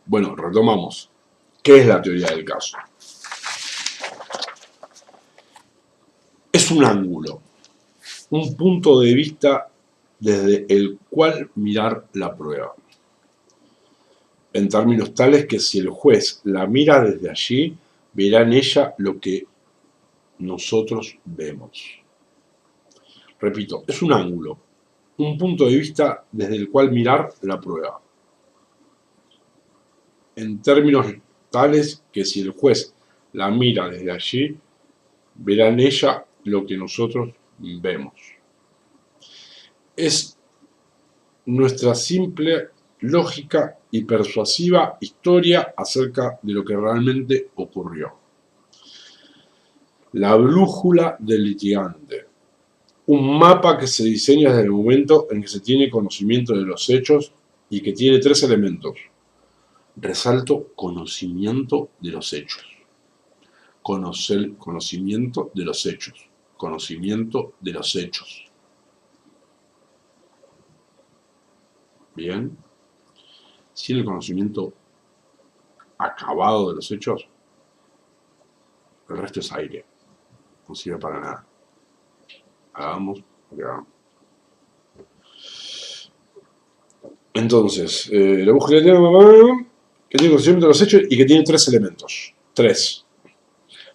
Bueno, retomamos. ¿Qué es la teoría del caso? Es un ángulo, un punto de vista desde el cual mirar la prueba. En términos tales que si el juez la mira desde allí, verá en ella lo que nosotros vemos. Repito, es un ángulo, un punto de vista desde el cual mirar la prueba. En términos tales que si el juez la mira desde allí, verá en ella lo que nosotros vemos. Es nuestra simple, lógica y persuasiva historia acerca de lo que realmente ocurrió. La brújula del litigante. Un mapa que se diseña desde el momento en que se tiene conocimiento de los hechos y que tiene tres elementos. Resalto conocimiento de los hechos. Conocimiento de los hechos. Conocimiento de los hechos. Bien. Sin el conocimiento acabado de los hechos, el resto es aire. No sirve para nada. Hagamos lo que hagamos. Entonces, la búsqueda que tiene conocimiento de los hechos y que tiene tres elementos. Tres.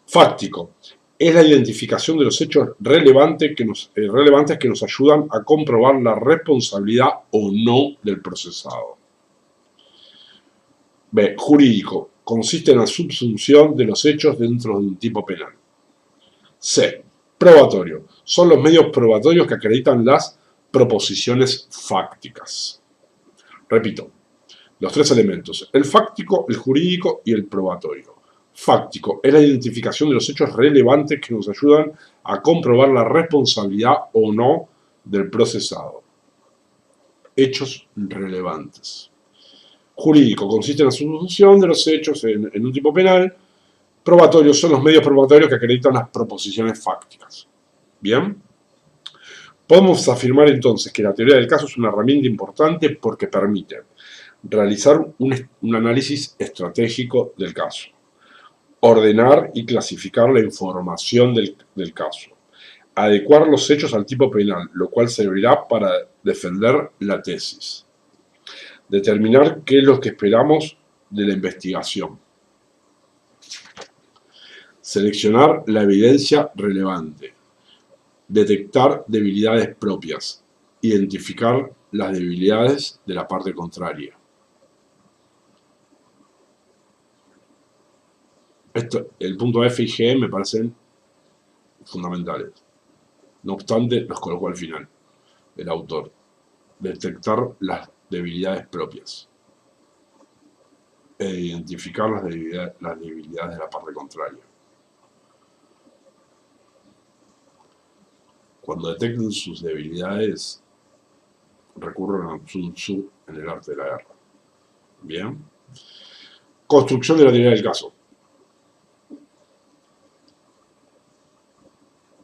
Fáctico. Es la identificación de los hechos relevantes que nos ayudan a comprobar la responsabilidad o no del procesado. B. Jurídico. Consiste en la subsunción de los hechos dentro de un tipo penal. C. Probatorio. Son los medios probatorios que acreditan las proposiciones fácticas. Repito, los tres elementos: el fáctico, el jurídico y el probatorio. Fáctico es la identificación de los hechos relevantes que nos ayudan a comprobar la responsabilidad o no del procesado. Hechos relevantes. Jurídico consiste en la subsunción de los hechos en un tipo penal. Probatorio son los medios probatorios que acreditan las proposiciones fácticas. Bien. Podemos afirmar entonces que la teoría del caso es una herramienta importante porque permite realizar un análisis estratégico del caso, ordenar y clasificar la información del caso, adecuar los hechos al tipo penal, lo cual servirá para defender la tesis, determinar qué es lo que esperamos de la investigación, seleccionar la evidencia relevante, detectar debilidades propias, identificar las debilidades de la parte contraria. El punto F y G me parecen fundamentales. No obstante, los colocó al final el autor. Detectar las debilidades propias e identificar las debilidades de la parte contraria. Cuando detecten sus debilidades, recurren a Sun Tzu en el arte de la guerra. Bien. Construcción de la teoría del caso.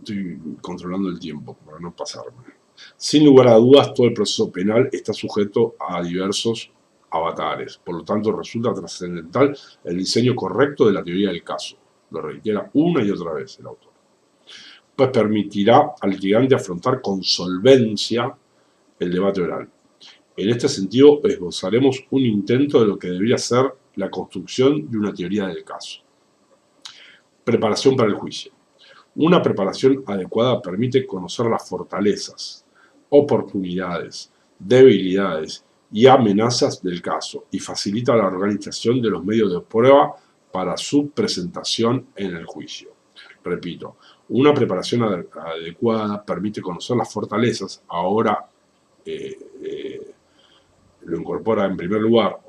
Estoy controlando el tiempo para no pasarme. Sin lugar a dudas, todo el proceso penal está sujeto a diversos avatares. Por lo tanto, resulta trascendental el diseño correcto de la teoría del caso. Lo reitera una y otra vez el autor. Pues permitirá al litigante afrontar con solvencia el debate oral. En este sentido, esbozaremos un intento de lo que debería ser la construcción de una teoría del caso. Preparación para el juicio. Una preparación adecuada permite conocer las fortalezas, oportunidades, debilidades y amenazas del caso y facilita la organización de los medios de prueba para su presentación en el juicio. Repito, una preparación adecuada permite conocer las fortalezas. Ahora lo incorpora en primer lugar,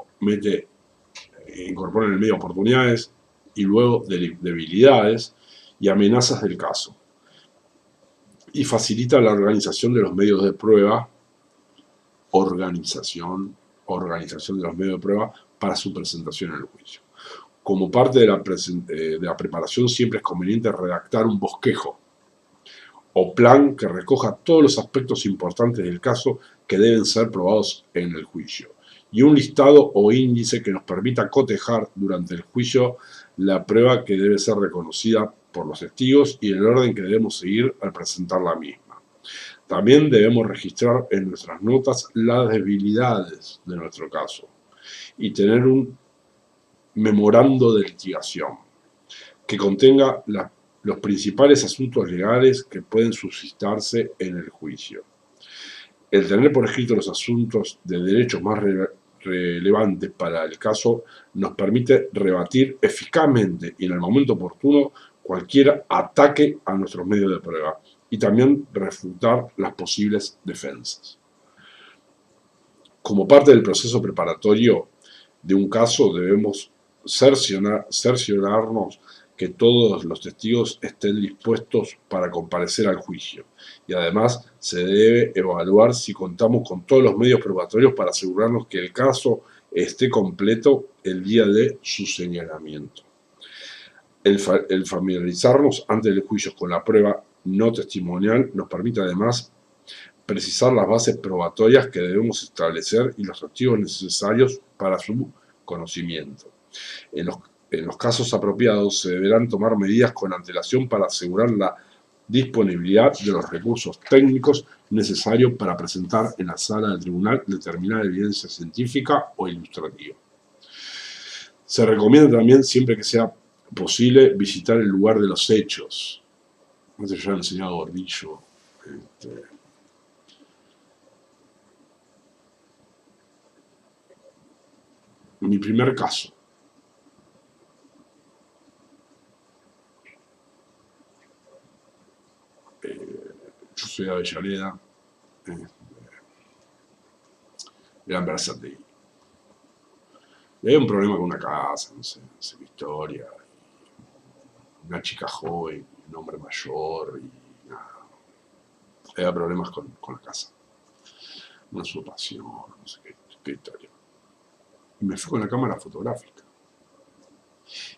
incorpora en el medio oportunidades y luego debilidades y amenazas del caso. Y facilita la organización de los medios de prueba, organización de los medios de prueba para su presentación en el juicio. Como parte de la preparación, siempre es conveniente redactar un bosquejo o plan que recoja todos los aspectos importantes del caso que deben ser probados en el juicio y un listado o índice que nos permita cotejar durante el juicio la prueba que debe ser reconocida por los testigos y el orden que debemos seguir al presentar la misma. También debemos registrar en nuestras notas las debilidades de nuestro caso y tener un memorando de litigación que contenga los principales asuntos legales que pueden suscitarse en el juicio. El tener por escrito los asuntos de derechos más relevantes para el caso nos permite rebatir eficazmente y en el momento oportuno cualquier ataque a nuestros medios de prueba y también refutar las posibles defensas. Como parte del proceso preparatorio de un caso debemos cerciorarnos que todos los testigos estén dispuestos para comparecer al juicio y además se debe evaluar si contamos con todos los medios probatorios para asegurarnos que el caso esté completo el día de su señalamiento. El familiarizarnos antes del juicio con la prueba no testimonial nos permite además precisar las bases probatorias que debemos establecer y los testigos necesarios para su conocimiento. En los casos apropiados se deberán tomar medidas con antelación para asegurar la disponibilidad de los recursos técnicos necesarios para presentar en la sala del tribunal determinada evidencia científica o ilustrativa. Se recomienda también, siempre que sea posible, visitar el lugar de los hechos. Esto ya lo he enseñado Gordillo. Mi primer caso. Yo soy de Avellaneda. Era en Berazategui. Y había un problema con una casa, no sé qué historia. Una chica joven, un hombre mayor y nada. Había problemas con la casa. Una usurpación, no sé qué historia. Y me fui con la cámara fotográfica.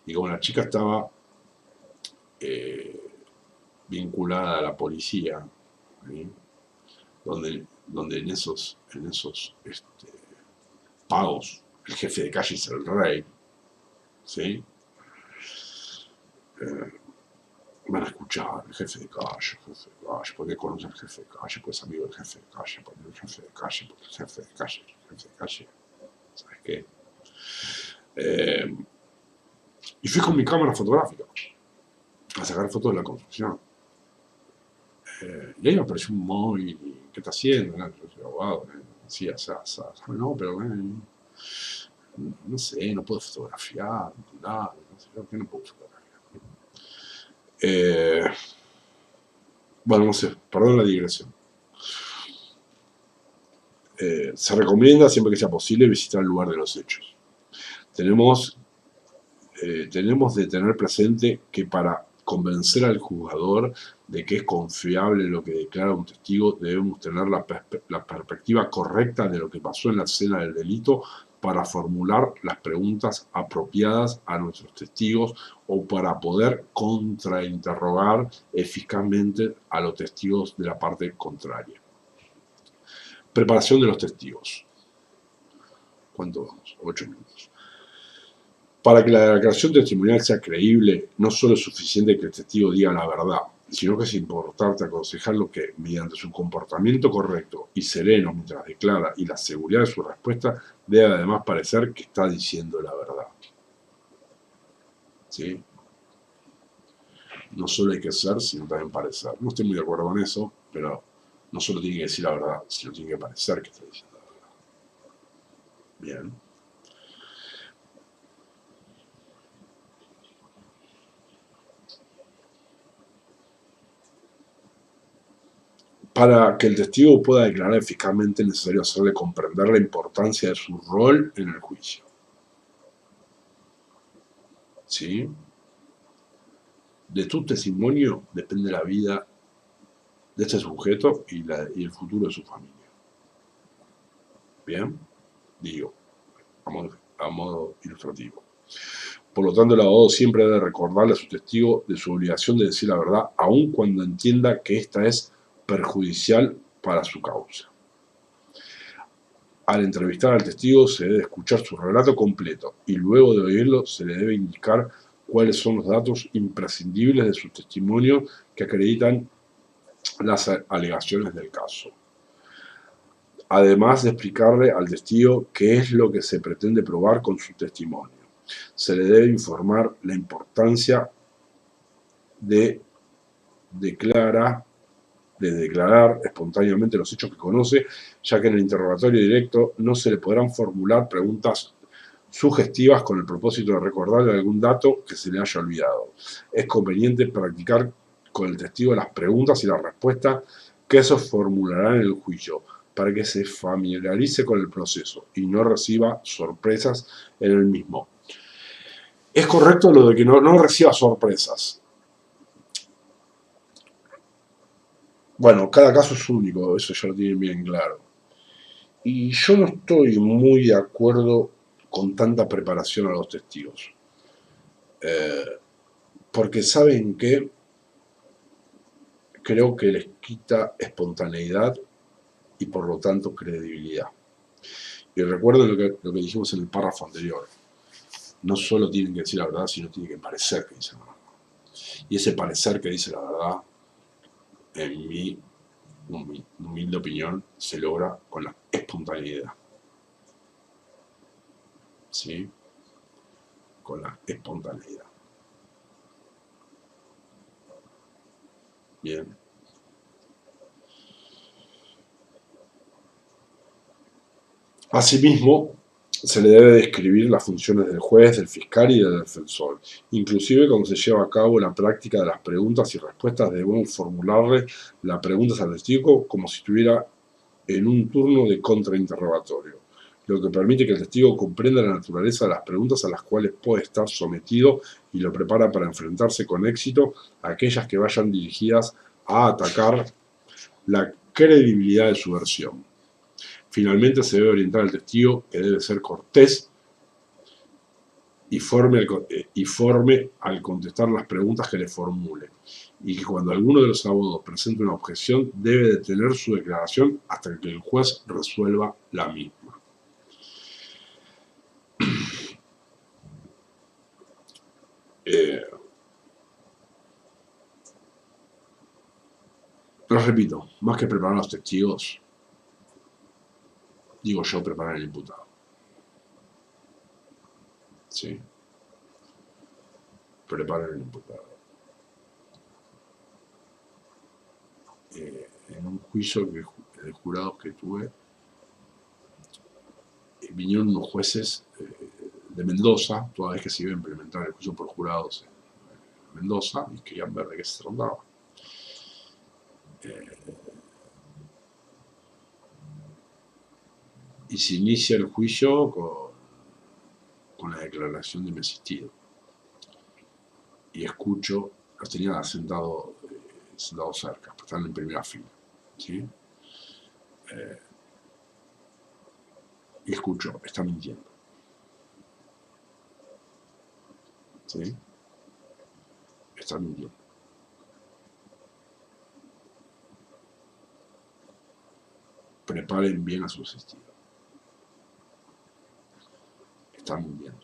Y como la chica estaba vinculada a la policía, ¿sí? donde en esos pagos el jefe de calle es el rey, ¿sí? Van a escuchar el jefe de calle, porque conoce al jefe de calle, pues amigo del jefe de calle, porque el jefe de calle, porque el jefe de calle, ¿sabes qué? Y fui con mi cámara fotográfica a sacar fotos de la construcción. Y ahí me apareció un móvil, ¿qué está haciendo? Yo soy abogado, decía, no, pero no sé, no puedo fotografiar, no sé, ¿por qué no puedo fotografiar? Bueno, no sé, perdón la digresión. Se recomienda, siempre que sea posible, visitar el lugar de los hechos. Tenemos de tener presente que para convencer al juzgador de que es confiable lo que declara un testigo, debemos tener la perspectiva correcta de lo que pasó en la escena del delito para formular las preguntas apropiadas a nuestros testigos o para poder contrainterrogar eficazmente a los testigos de la parte contraria. Preparación de los testigos. ¿Cuánto vamos? 8 minutos. Para que la declaración testimonial sea creíble, no solo es suficiente que el testigo diga la verdad, sino que es importante aconsejarlo que, mediante su comportamiento correcto y sereno mientras declara y la seguridad de su respuesta, debe además parecer que está diciendo la verdad. ¿Sí? No solo hay que ser, sino también parecer. No estoy muy de acuerdo con eso, pero no solo tiene que decir la verdad, sino tiene que parecer que está diciendo la verdad. Bien. Para que el testigo pueda declarar eficazmente es necesario hacerle comprender la importancia de su rol en el juicio. ¿Sí? De tu testimonio depende la vida de este sujeto y el futuro de su familia. ¿Bien? Digo, a modo ilustrativo. Por lo tanto, el abogado siempre debe recordarle a su testigo de su obligación de decir la verdad, aun cuando entienda que esta es perjudicial para su causa. Al entrevistar al testigo se debe escuchar su relato completo y luego de oírlo se le debe indicar cuáles son los datos imprescindibles de su testimonio que acreditan las alegaciones del caso. Además de explicarle al testigo qué es lo que se pretende probar con su testimonio. Se le debe informar la importancia de declarar espontáneamente los hechos que conoce, ya que en el interrogatorio directo no se le podrán formular preguntas sugestivas con el propósito de recordarle algún dato que se le haya olvidado. Es conveniente practicar con el testigo las preguntas y las respuestas que se formularán en el juicio, para que se familiarice con el proceso y no reciba sorpresas en el mismo. Es correcto lo de que no reciba sorpresas. Bueno, cada caso es único, eso ya lo tienen bien claro. Y yo no estoy muy de acuerdo con tanta preparación a los testigos. Porque saben que creo que les quita espontaneidad y por lo tanto credibilidad. Y recuerden lo que dijimos en el párrafo anterior. No solo tienen que decir la verdad, sino tienen que parecer que dicen la verdad. Y ese parecer que dice la verdad, en mi humilde opinión, se logra con la espontaneidad. ¿Sí? Con la espontaneidad. Bien. Asimismo, se le debe describir las funciones del juez, del fiscal y del defensor. Inclusive cuando se lleva a cabo la práctica de las preguntas y respuestas, debemos formularle las preguntas al testigo como si estuviera en un turno de contrainterrogatorio, lo que permite que el testigo comprenda la naturaleza de las preguntas a las cuales puede estar sometido y lo prepara para enfrentarse con éxito a aquellas que vayan dirigidas a atacar la credibilidad de su versión. Finalmente, se debe orientar al testigo que debe ser cortés y forme al contestar las preguntas que le formule, y que cuando alguno de los abogados presente una objeción, debe detener su declaración hasta que el juez resuelva la misma. Les repito, más que preparar a los testigos, digo yo, preparar al imputado. ¿Sí? Preparar al imputado. En un juicio de jurados que tuve, vinieron unos jueces de Mendoza, toda vez que se iba a implementar el juicio por jurados en Mendoza, y querían ver de qué se trataba. Y se inicia el juicio con la declaración de mi asistido. Y escucho, los tenía sentados cerca, están en primera fila. ¿Sí? Y escucho, está mintiendo. ¿Sí? Está mintiendo. Preparen bien a su asistido. Está mintiendo.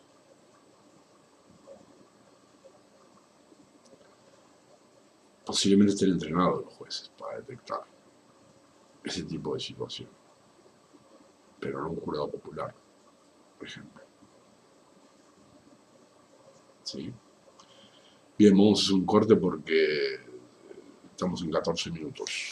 Posiblemente estén entrenados los jueces para detectar ese tipo de situación, pero no un jurado popular, por ejemplo. ¿Sí? Bien, vamos a hacer un corte porque estamos en 14 minutos.